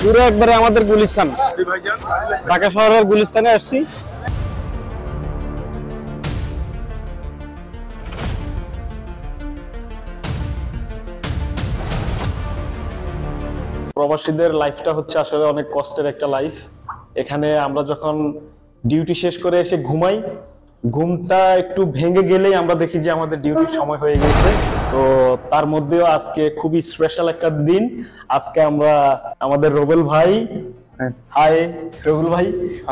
পুরো একবারে আমাদের গুলিস্তান, ঢাকা শহরের গুলিস্তানে আসছি। প্রবাসীদের লাইফটা হচ্ছে আসলে অনেক কষ্টের একটা লাইফ। এখানে আমরা যখন ডিউটি শেষ করে এসে ঘুমাই, ঘুমটা একটু ভেঙে গেলেই আমরা দেখি যে আমাদের ডিউটির সময় হয়ে গেছে। তো তার মধ্যেও আজকে খুবই স্পেশাল একটা দিন। আজকে আমরা আমাদের রুবেল ভাই, হাই রুবেল ভাই,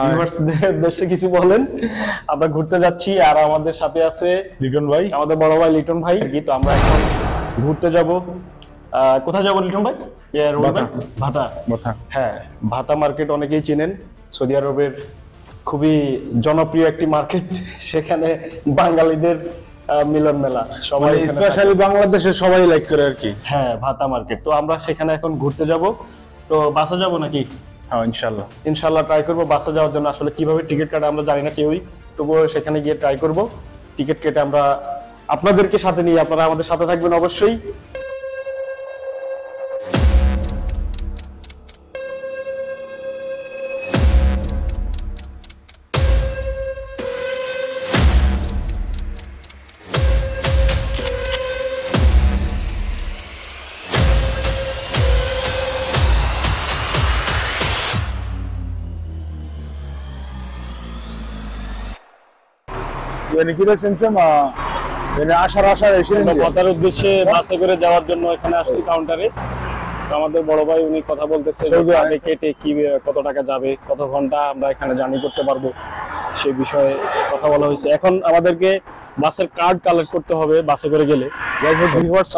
ভিউয়ার্সদের উদ্দেশ্যে কিছু বলেন। আমরা ঘুরতে যাচ্ছি আর আমাদের সাথে আছে লিটন ভাই, আমাদের বড় ভাই লিটন ভাই। তো আমরা এখন ঘুরতে যাব। কোথায় যাবো লিটন ভাই? ভাতা। হ্যাঁ, ভাতা মার্কেট অনেকেই চেনেন, সৌদি আরবের খুবই জনপ্রিয় একটি মার্কেট। সেখানে বাঙালিদের মিলন মেলা, সবাই স্পেশালি বাংলাদেশে সবাই লাইক করে আর কি। হ্যাঁ, ভাতা মার্কেট। তো আমরা সেখানে এখন ঘুরতে যাব। তো বাসে যাব নাকি? হ্যাঁ, ইনশাআল্লাহ ইনশাআল্লাহ ট্রাই করব বাসে যাওয়ার জন্য। আসলে কিভাবে টিকিট কাটে আমরা জানি না কেউই, তবুও সেখানে গিয়ে ট্রাই করব। টিকিট কেটে আমরা আপনাদেরকে সাথে নিয়ে, আপনারা আমাদের সাথে থাকবেন অবশ্যই। কথার উদ্দেশ্যে বাসে করে যাওয়ার জন্য এখানে আসছি কাউন্টারে। আমাদের বড় ভাই উনি কথা বলতেছে কেটে কি কত টাকা যাবে, কত ঘন্টা আমরা এখানে জার্নি করতে পারবো, সেই বিষয়ে কথা বলা হয়েছে। এখন আমাদেরকে বাসের কার্ড কালেক্ট করতে হবে বাসে করে গেলে।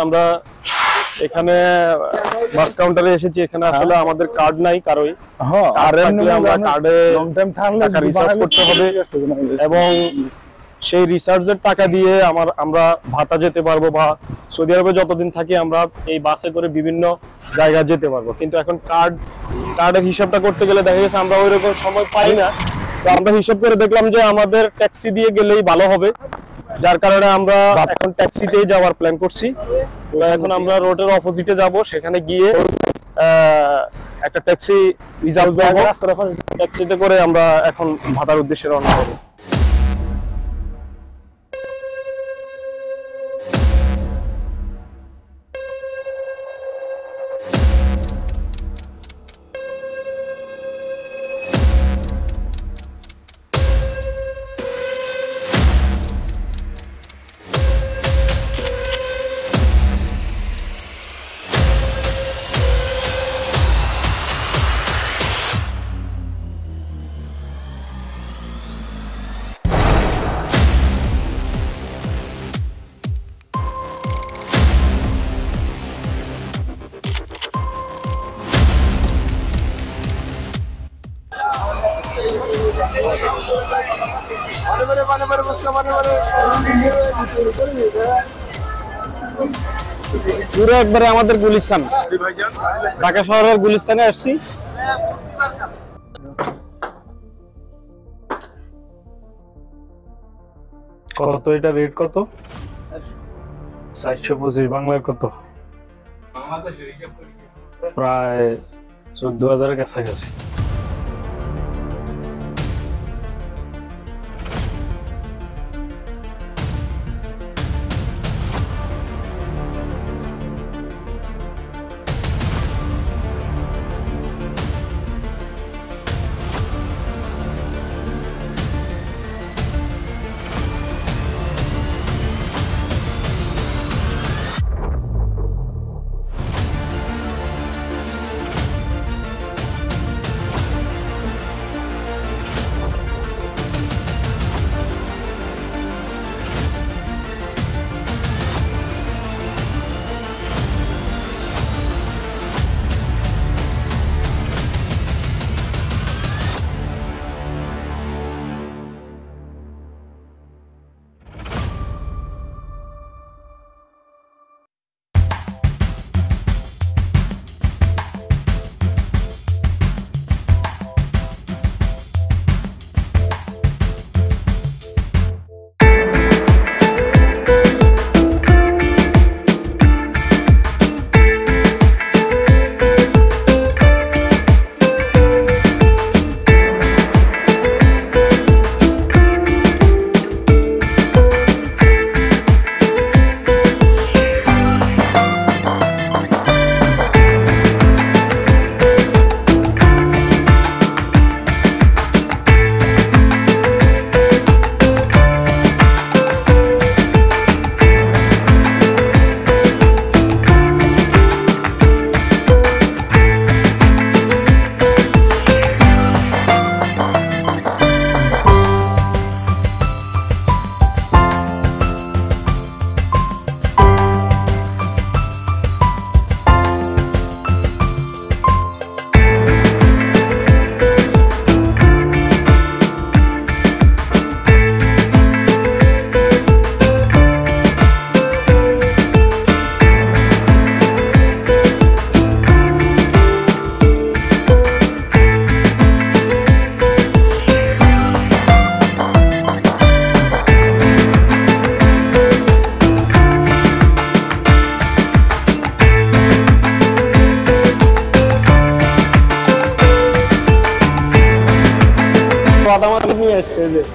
আমরা এখানে বাস কাউন্টারে এসেছি, এখানে আসলে আমাদের কার্ড নাই কারোই। আমরা কার্ডে টাকা রিচার্জ করতে হবে এবং সেই রিচার্জের টাকা দিয়ে আমরা ভাতা যেতে পারবো, বা সৌদি আরবে যতদিন থাকি আমরা এই বাসে করে বিভিন্ন জায়গায় যেতে পারবো। কিন্তু এখন কার্ডের হিসাবটা করতে গেলে দেখা গেছে আমরা ওইরকম সময় পাই না। তো আমরা হিসাব করে দেখলাম যে আমাদের ট্যাক্সি দিয়ে গেলেই ভালো হবে, যার কারণে আমরা এখন ট্যাক্সিতেই যাওয়ার প্ল্যান করছি। তো এখন আমরা রোডের অপোজিটে যাব, সেখানে গিয়ে একটা ট্যাক্সি রিজার্ভ করব। ট্যাক্সিতে করে আমরা এখন ভাতার উদ্দেশ্যে রওনা হব। পুরো একবারে আমাদের গুলিস্তান, ঢাকা শহরের গুলিস্তানে আসছি। কত এটা রেট? কত? 425 বাংলায় কত? প্রায় 14,000-এর কাছাকাছি।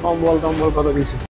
কম্বল টম্বল কত কিছু।